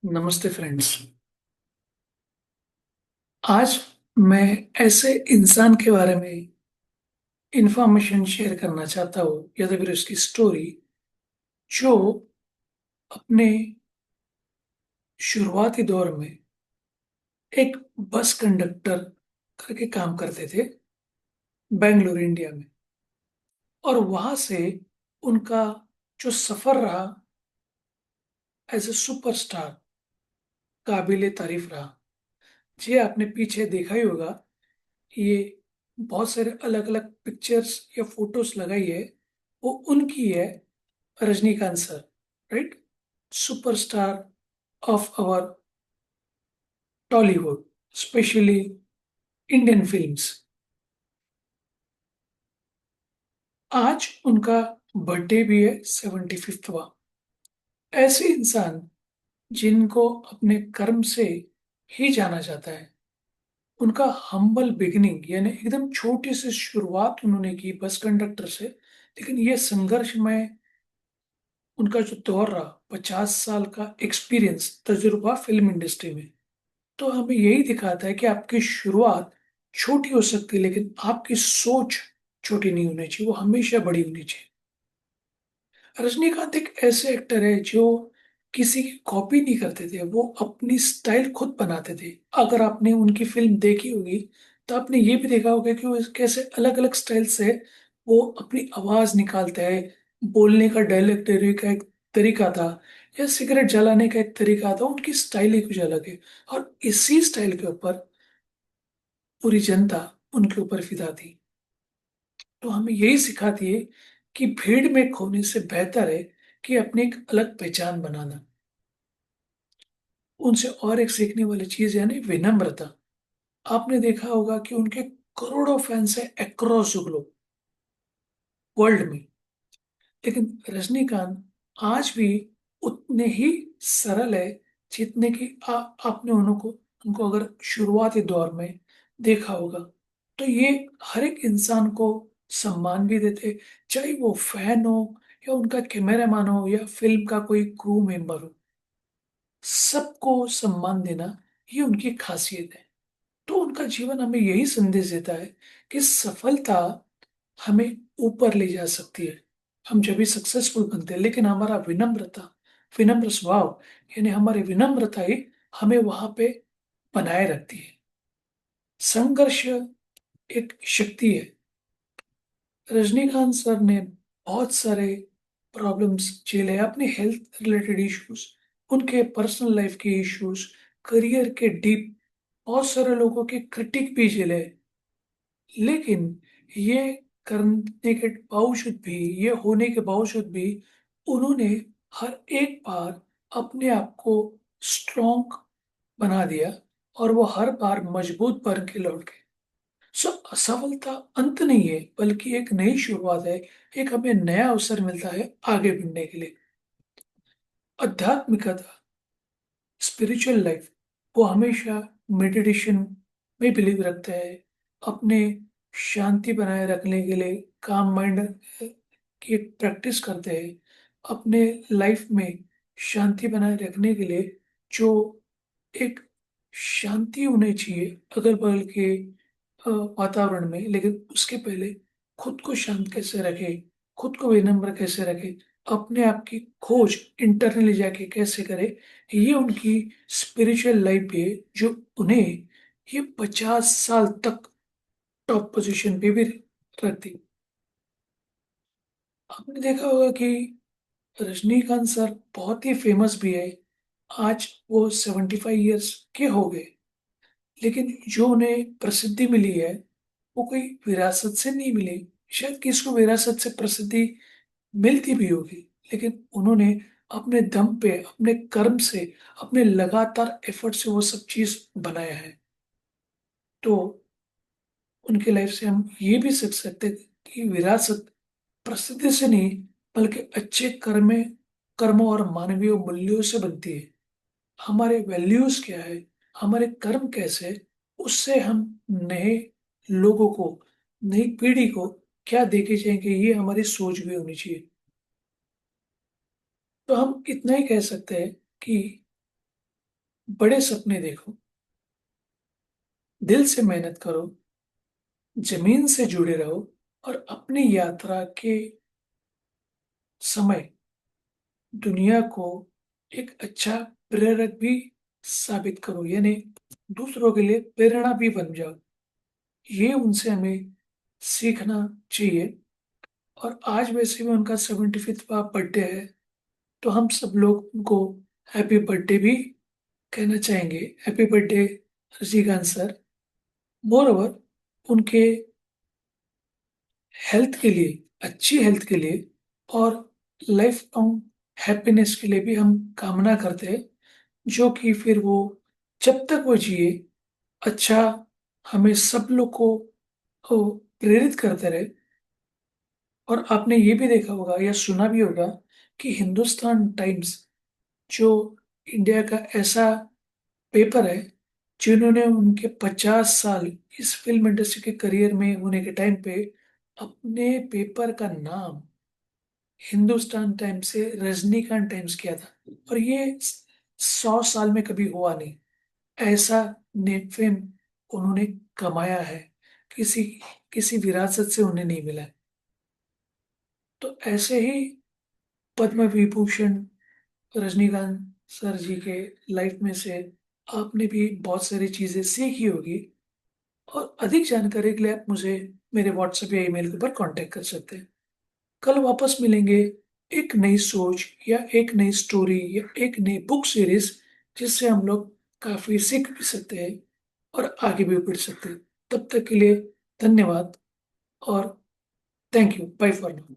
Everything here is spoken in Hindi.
नमस्ते फ्रेंड्स। आज मैं ऐसे इंसान के बारे में इंफॉर्मेशन शेयर करना चाहता हूँ या तो फिर उसकी स्टोरी जो अपने शुरुआती दौर में एक बस कंडक्टर करके काम करते थे बेंगलुरु इंडिया में। और वहां से उनका जो सफर रहा एज ए सुपरस्टार काबिले तारीफ रहा। जी आपने पीछे देखा ही होगा, ये बहुत सारे अलग अलग पिक्चर्स या फोटोज लगाई है, वो उनकी है। Rajinikanth sir, right, superstar of our Tollywood, specially Indian films. आज उनका बर्थडे भी है, 75वां। ऐसे इंसान जिनको अपने कर्म से ही जाना जाता है, उनका हम्बल बिगिनिंग यानी एकदम छोटी सी शुरुआत उन्होंने की बस कंडक्टर से। लेकिन ये संघर्ष में उनका जो दौर रहा, 50 साल का एक्सपीरियंस, तजुर्बा फिल्म इंडस्ट्री में, तो हमें यही दिखाता है कि आपकी शुरुआत छोटी हो सकती है, लेकिन आपकी सोच छोटी नहीं होनी चाहिए, वो हमेशा बड़ी होनी चाहिए। रजनीकांत एक ऐसे एक्टर है जो किसी की कॉपी नहीं करते थे, वो अपनी स्टाइल खुद बनाते थे। अगर आपने उनकी फिल्म देखी होगी तो आपने ये भी देखा होगा कि वो कैसे अलग अलग स्टाइल से वो अपनी आवाज निकालते हैं। बोलने का डायलेक्ट डिलीवरी का एक तरीका था, या सिगरेट जलाने का एक तरीका था, उनकी स्टाइल ही कुछ अलग है। और इसी स्टाइल के ऊपर पूरी जनता उनके ऊपर फिदा थी। तो हमें यही सिखाती है कि भीड़ में खोने से बेहतर है कि अपनी एक अलग पहचान बनाना। उनसे और एक सीखने वाली चीज यानी विनम्रता। आपने देखा होगा कि उनके करोड़ों फैंस हैं अक्रॉस द ग्लोब, वर्ल्ड में। लेकिन रजनीकांत आज भी उतने ही सरल है जितने कि आपने उनको अगर शुरुआती दौर में देखा होगा। तो ये हर एक इंसान को सम्मान भी देते, चाहे वो फैन हो या उनका कैमरामैन हो या फिल्म का कोई क्रू मेंबर हो। सबको सम्मान देना, ये उनकी खासियत है। तो उनका जीवन हमें यही संदेश देता है कि सफलता हमें ऊपर ले जा सकती है, हम जब भी सक्सेसफुल बनते हैं, लेकिन हमारा विनम्र स्वभाव यानी हमारी विनम्रता ही हमें वहां पे बनाए रखती है। संघर्ष एक शक्ति है। रजनीकांत सर ने बहुत सारे प्रॉब्लम्स झेले, अपने हेल्थ रिलेटेड इश्यूज, उनके पर्सनल लाइफ के इश्यूज, करियर के डीप, बहुत सारे लोगों के क्रिटिक भी झेले। लेकिन ये करने के बावजूद भी, ये होने के बावजूद भी, उन्होंने हर एक बार अपने आप को स्ट्रॉन्ग बना दिया और वो हर बार मजबूत बन के लौट गए। सो असफलता अंत नहीं है, बल्कि एक नई शुरुआत है। एक हमें नया अवसर मिलता है आगे बढ़ने के लिए। आध्यात्मिकता, स्पिरिचुअल लाइफ, वो हमेशा मेडिटेशन में बिलीव रखता है। अपने शांति बनाए रखने के लिए काम माइंड की प्रैक्टिस करते हैं। अपने लाइफ में शांति बनाए रखने के लिए जो एक शांति होनी चाहिए अगल बगल के वातावरण में, लेकिन उसके पहले खुद को शांत कैसे रखे, खुद को विनम्र कैसे रखे, अपने आप की खोज इंटरनली जाके कैसे करे, ये उनकी स्पिरिचुअल लाइफ भी है जो उन्हें ये 50 साल तक टॉप पोजीशन पे भी रखती। आपने देखा होगा कि रजनीकांत सर बहुत ही फेमस भी है। आज वो 75 ईयर्स के हो गए, लेकिन जो उन्हें प्रसिद्धि मिली है वो कोई विरासत से नहीं मिली। शायद किसको विरासत से प्रसिद्धि मिलती भी होगी, लेकिन उन्होंने अपने दम पे, अपने कर्म से, अपने लगातार एफर्ट से वो सब चीज बनाया है। तो उनके लाइफ से हम ये भी सीख सकते हैं कि विरासत प्रसिद्धि से नहीं, बल्कि अच्छे कर्मों और मानवीय मूल्यों से बनती है। हमारे वैल्यूज क्या है, हमारे कर्म कैसे है, उससे हम नए लोगों को, नई पीढ़ी को क्या देके जाएंगे, ये हमारी सोच भी होनी चाहिए। तो हम इतना ही कह सकते हैं कि बड़े सपने देखो, दिल से मेहनत करो, जमीन से जुड़े रहो और अपनी यात्रा के समय दुनिया को एक अच्छा प्रेरक भी साबित करो, यानी दूसरों के लिए प्रेरणा भी बन जाओ। ये उनसे हमें सीखना चाहिए। और आज वैसे भी उनका 75वां बर्थडे है, तो हम सब लोग उनको हैप्पी बर्थडे भी कहना चाहेंगे। Happy birthday Rajinikanth sir. More over, उनके हेल्थ के लिए, अच्छी हेल्थ के लिए और लाइफ लॉन्ग हैप्पीनेस के लिए भी हम कामना करते हैं, जो कि फिर वो जब तक वो जिए अच्छा हमें सब लोग को वो प्रेरित करते रहे। और आपने ये भी देखा होगा या सुना भी होगा कि हिंदुस्तान टाइम्स, जो इंडिया का ऐसा पेपर है, जिन्होंने उनके 50 साल इस फिल्म इंडस्ट्री के करियर में होने के टाइम पे अपने पेपर का नाम हिंदुस्तान टाइम्स से रजनीकांत टाइम्स किया था। और ये 100 साल में कभी हुआ नहीं। ऐसा नेम फेम उन्होंने कमाया है, किसी किसी विरासत से उन्हें नहीं मिला है। तो ऐसे ही पद्म विभूषण रजनीकांत सर जी के लाइफ में से आपने भी बहुत सारी चीजें सीखी होगी। और अधिक जानकारी के लिए आप मुझे मेरे व्हाट्सएप या ईमेल के ऊपर कांटेक्ट कर सकते हैं। कल वापस मिलेंगे एक नई सोच या एक नई स्टोरी या एक नई बुक सीरीज, जिससे हम लोग काफी सीख भी सकते हैं और आगे भी बढ़ सकते हैं। तब तक के लिए धन्यवाद और thank you. Bye for now.